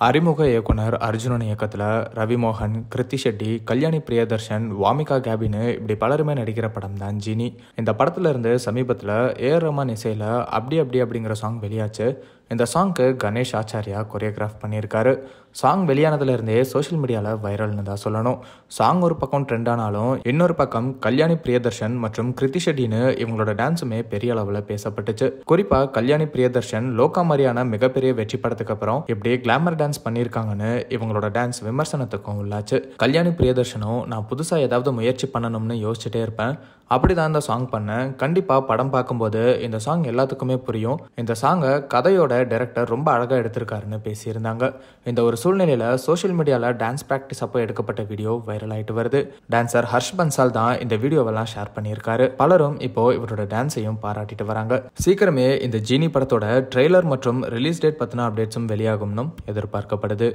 அறிமுக இயக்குனர் அர்ஜுனன் இயக்கத்தில் ரவி மோகன், கிருத்தி ஷெட்டி, கல்யாணி பிரியதர்ஷன், வாமிகா கேபின்னு இப்படி பலருமே நடிக்கிற படம் தான் ஜீனி. இந்த படத்துல இருந்து சமீபத்தில் ஏஆர் ரஹ்மான் இசையில் அப்படி அப்படி அப்படிங்கிற சாங் வெளியாச்சு. இந்த சாங்க்கு கணேஷ் ஆச்சாரியா கொரியோகிராஃப் பண்ணியிருக்காரு. சாங் வெளியானதுல இருந்தே சோஷியல் மீடியாவில் வைரல்னு தான் சொல்லணும். சாங் ஒரு பக்கம் ட்ரெண்ட் ஆனாலும் இன்னொரு பக்கம் கல்யாணி பிரியதர்ஷன் மற்றும் கிருத்தி ஷெட்டின்னு இவங்களோட டான்ஸுமே பெரிய அளவில் பேசப்பட்டுச்சு. குறிப்பா கல்யாணி பிரியதர்ஷன் லோகா மாதிரியான மிகப்பெரிய வெற்றி படத்துக்கு அப்புறம் இப்படி கிளாமர் டான்ஸ் பண்ணியிருக்காங்கன்னு இவங்களோட டான்ஸ் விமர்சனத்துக்கும் உள்ளாச்சு. கல்யாணி பிரியதர்ஷனும் நான் புதுசா ஏதாவது முயற்சி பண்ணணும்னு யோசிச்சுட்டே இருப்பேன், அப்படிதான் இந்த சாங் பண்ணேன். கண்டிப்பா படம் பார்க்கும்போது இந்த சாங் எல்லாத்துக்குமே புரியும். இந்த சாங்கை கதையோட டைரக்டர் ரொம்ப அழகா எடுத்திருக்காருன்னு பேசியிருந்தாங்க. இந்த ஒரு சூழ்நிலையில சோஷியல் மீடியால டான்ஸ் பிராக்டிஸ் அப்போ எடுக்கப்பட்ட வீடியோ வைரல் ஆயிட்டு வருது. டான்சர் ஹர்ஷ் பன்சால் தான் இந்த வீடியோவெல்லாம் ஷேர் பண்ணியிருக்காரு. பலரும் இப்போ இவரோட டான்ஸையும் பாராட்டிட்டு வராங்க. சீக்கிரமே இந்த ஜீனி படத்தோட ட்ரெய்லர் மற்றும் ரிலீஸ் டேட் பத்தின அப்டேட்ஸும் வெளியாகும்னு எதிர்பார்க்கப்படுது.